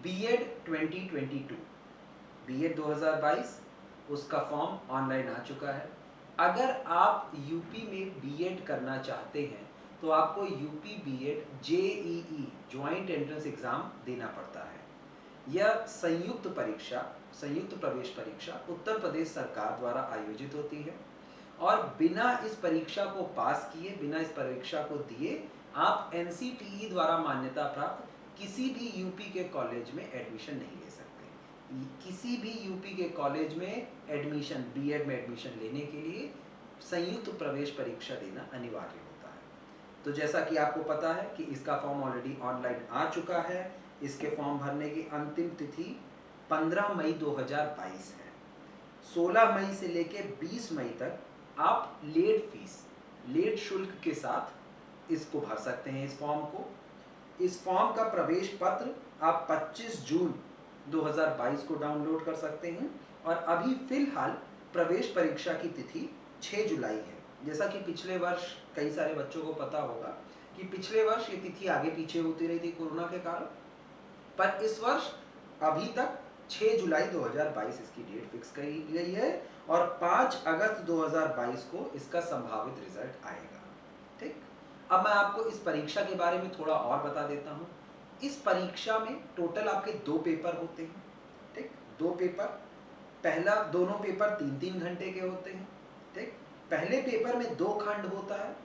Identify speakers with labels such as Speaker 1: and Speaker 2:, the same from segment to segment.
Speaker 1: BEd 2022, BEd 2022, उसका form online आ चुका है। अगर आप यूपी में बीएड करना चाहते हैं तो आपको UP BEd JEE joint entrance exam देना पड़ता है। यह संयुक्त परीक्षा, संयुक्त प्रवेश परीक्षा उत्तर प्रदेश सरकार द्वारा आयोजित होती है और बिना इस परीक्षा को पास किए, बिना इस परीक्षा को दिए आप एनसीटीई द्वारा मान्यता प्राप्त किसी भी यूपी के कॉलेज में एडमिशन नहीं ले सकते। किसी भी यूपी के कॉलेज में एडमिशन, बीएड में एडमिशन लेने के लिए संयुक्त प्रवेश परीक्षा देना अनिवार्य होता है। तो जैसा कि आपको पता है कि इसका फॉर्म ऑलरेडी ऑनलाइन आ चुका है। इसके फॉर्म भरने की अंतिम तिथि 15 मई 2022 है। 16 मई से लेके 20 मई तक आप लेट फीस, लेट शुल्क के साथ इसको भर सकते हैं। इस फॉर्म को, इस फॉर्म का प्रवेश पत्र आप 25 जून 2022 को डाउनलोड कर सकते हैं और अभी फिलहाल प्रवेश परीक्षा की तिथि 6 जुलाई है। जैसा कि पिछले वर्ष कई सारे बच्चों को पता होगा कि पिछले वर्ष ये तिथि आगे पीछे होती रही थी कोरोना के कारण, पर इस वर्ष अभी तक 6 जुलाई 2022 इसकी डेट फिक्स करी गई है और 5 अगस्त 2022 को इसका संभावित रिजल्ट आएगा। ठीक, अब मैं आपको इस परीक्षा के बारे में थोड़ा और बता देता हूँ। इस परीक्षा में टोटल आपके 2 पेपर होते हैं। ठीक, 2 पेपर, पहला, दोनों पेपर 3-3 घंटे के होते हैं। ठीक, पहले पेपर में 2 खंड होता है,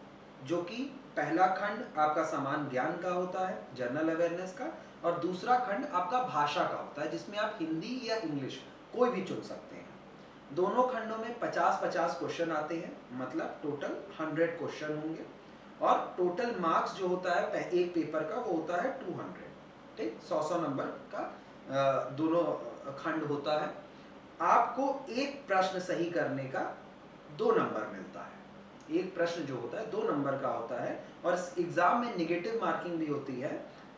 Speaker 1: जो कि पहला खंड आपका समान ज्ञान का होता है, जनरल अवेयरनेस का, और दूसरा खंड आपका भाषा का होता है, जिसमें आप हिंदी या इंग्लिश कोई भी चुन सकते हैं। दोनों खंडों में 50-50 क्वेश्चन आते हैं, मतलब टोटल 100 क्वेश्चन होंगे और टोटल मार्क्स जो होता है एक पेपर का वो होता है 200। ठीक, 100 नंबर का दोनों खंड होता है। आपको एक प्रश्न सही करने का 2 नंबर मिलता है। एक प्रश्न जो होता है 2 नंबर का होता है और एग्जाम में नेगेटिव मार्किंग भी होती है,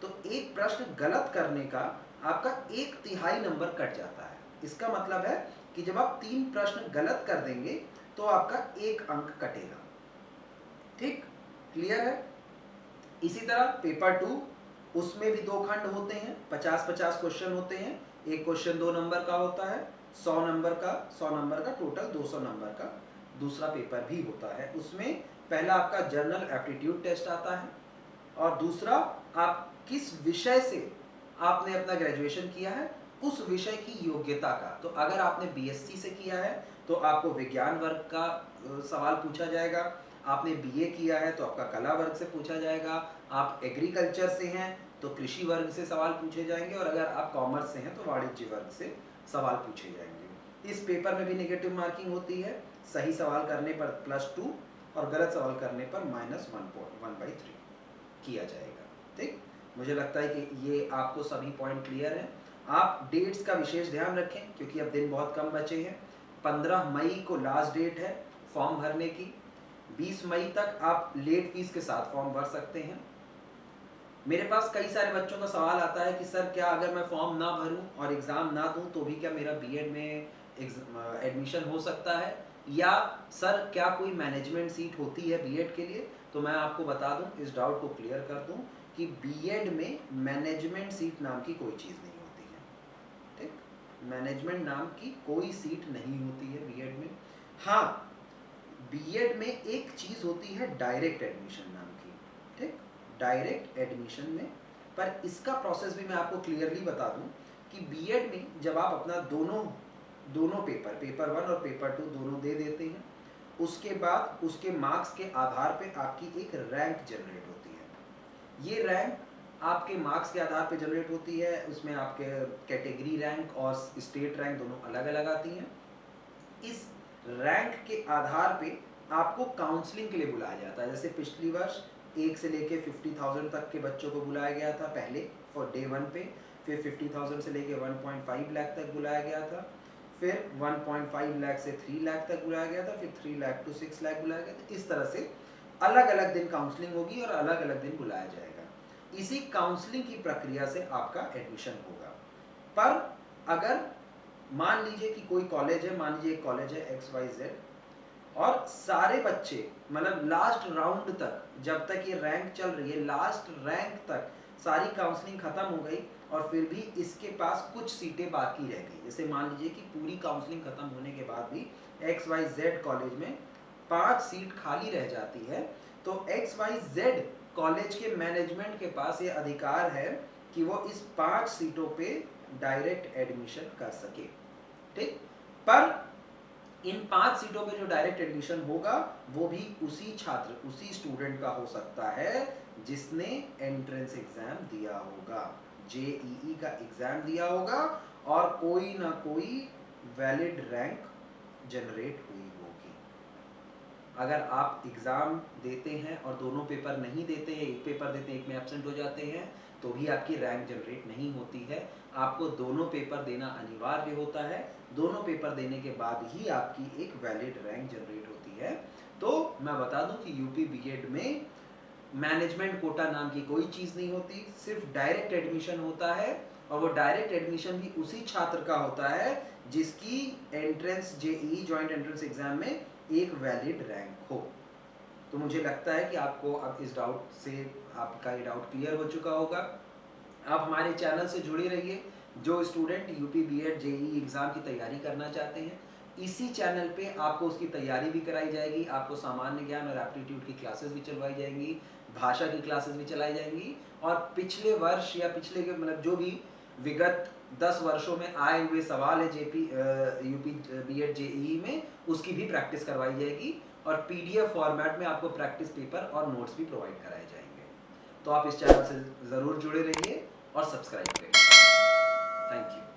Speaker 1: तो एक प्रश्न गलत करने का आपका 1/3 नंबर कट जाता है। इसका मतलब है कि जब आप 3 प्रश्न गलत कर देंगे तो आपका 1 अंक कटेगा। ठीक, क्लियर है? इसी तरह पेपर 2, उसमें भी 2 खंड होते हैं, 50-50 क्वेश्चन होते हैं। एक क्वेश्चन 2 नंबर का होता है, 100 नंबर का टोटल 200 नंबर का दूसरा पेपर भी होता है। उसमें पहला आपका जनरल एप्टीट्यूड टेस्ट आता है और दूसरा आप किस विषय से आपने अपना ग्रेजुएशन किया है उस विषय की योग्यता का। तो अगर आपने बीएससी से किया है तो आपको विज्ञान वर्ग का सवाल पूछा जाएगा। आपने बीए किया है तो आपका कला वर्ग से पूछा जाएगा। आप एग्रीकल्चर से हैं तो कृषि वर्ग से सवाल पूछे जाएंगे और अगर आप कॉमर्स से हैं तो वाणिज्य वर्ग से सवाल पूछे जाएंगे। इस पेपर में भी नेगेटिव मार्किंग होती है। सही सवाल करने पर +2 और गलत सवाल करने पर -1/3 किया जाएगा। ठीक, मुझे लगता है कि ये आपको सभी पॉइंट क्लियर हैं। आप डेट्स का विशेष ध्यान रखें क्योंकि अब दिन बहुत कम बचे हैं। 15 मई को लास्ट डेट है फॉर्म भरने की। 20 मई तक आप लेट फीस के साथ फॉर्म भर सकते हैं। मेरे पास कई सारे बच्चों का सवाल आता है कि सर क्या अगर मैं फॉर्म ना भरूं और एग्ज़ाम ना दूं तो भी क्या मेरा बीएड में एडमिशन हो सकता है, या सर क्या कोई मैनेजमेंट सीट होती है बीएड के लिए? तो मैं आपको बता दूं, इस डाउट को क्लियर कर दूं कि बीएड में मैनेजमेंट सीट नाम की कोई चीज़ नहीं होती है। ठीक, मैनेजमेंट नाम की कोई सीट नहीं होती है बीएड में। हाँ, बीएड में एक चीज़ होती है डायरेक्ट एडमिशन नाम की। ठीक, डायरेक्ट एडमिशन में, पर इसका प्रोसेस भी मैं आपको क्लियरली बता दूं कि बीएड में जब आप अपना दोनों पेपर 1 और पेपर 2 दोनों दे देते हैं, उसके बाद उसके मार्क्स के आधार पे आपकी एक रैंक जनरेट होती है। ये रैंक आपके मार्क्स के आधार पे जनरेट होती है। उसमें आपके कैटेगरी रैंक और स्टेट रैंक दोनों अलग अलग आती हैं। इस रैंक के आधार पे आपको काउंसलिंग के लिए बुलाया जाता है। जैसे पिछली वर्ष 1 से लेके 50,000 तक के बच्चों को बुलाया गया था पहले फॉर डे 1 पे, फिर 50,000 से लेके 1.5 लाख तक बुलाया गया था, फिर 1.5 लाख से 3 लाख तक बुलाया गया था, फिर 3 लाख to 6 लाख बुलाया गया था। इस तरह से अलग अलग दिन काउंसलिंग होगी और अलग अलग दिन बुलाया जाएगा। इसी काउंसलिंग की प्रक्रिया से आपका एडमिशन होगा। पर अगर मान लीजिए कि कोई कॉलेज है, मान लीजिए एक कॉलेज है XYZ और सारे बच्चे मतलब लास्ट राउंड तक, जब तक ये रैंक चल रही है, लास्ट रैंक तक सारी काउंसलिंग खत्म हो गई और फिर भी इसके पास कुछ सीटें बाकी रह गई। जैसे मान लीजिए कि पूरी काउंसलिंग खत्म होने के बाद भी XYZ कॉलेज में 5 सीट खाली रह जाती है, तो XYZ कॉलेज के मैनेजमेंट के पास ये अधिकार है कि वो इस 5 सीटों पे डायरेक्ट एडमिशन कर सके। ठीक, पर इन 5 सीटों पे जो डायरेक्ट एडमिशन होगा वो भी उसी छात्र, उसी स्टूडेंट का हो सकता है जिसने एंट्रेंस एग्जाम दिया होगा, जेईई का एग्जाम दिया होगा और कोई ना कोई वैलिड रैंक जनरेट हुई होगी। अगर आप एग्जाम देते हैं और दोनों पेपर नहीं देते हैं, एक पेपर देते हैं, एक में एब्सेंट हो जाते हैं, तो भी आपकी रैंक जनरेट नहीं होती है। आपको दोनों पेपर देना अनिवार्य होता है, दोनों पेपर देने के बाद ही आपकी एक वैलिड रैंक जनरेट होती है। तो मैं बता दूं कि यूपी बीएड में मैनेजमेंट कोटा नाम की कोई चीज़ नहीं होती, सिर्फ डायरेक्ट एडमिशन होता है और वो डायरेक्ट एडमिशन भी उसी छात्र का होता है जिसकी entrance JEE joint entrance exam में एक वैलिड रैंक हो। तो मुझे लगता है कि आपको अब इस डाउट से आपका ये डाउट क्लियर हो चुका होगा। आप हमारे चैनल से जुड़े रहिए। जो student UP BEd JEE exam की तैयारी करना चाहते हैं, इसी चैनल पे आपको उसकी तैयारी भी कराई जाएगी, आपको सामान्य ज्ञान और एप्टीट्यूड की क्लासेस भी चलवाई जाएंगी, भाषा की क्लासेस भी चलाई जाएंगी और पिछले वर्ष या पिछले के मतलब जो भी विगत 10 वर्षों में आए हुए सवाल है यूपी बीएड जेईई में, उसकी भी प्रैक्टिस करवाई जाएगी और पीडीएफ फॉर्मेट में आपको प्रैक्टिस पेपर और नोट्स भी प्रोवाइड कराए जाएंगे। तो आप इस चैनल से ज़रूर जुड़े रहिए और सब्सक्राइब करिए। Thank you.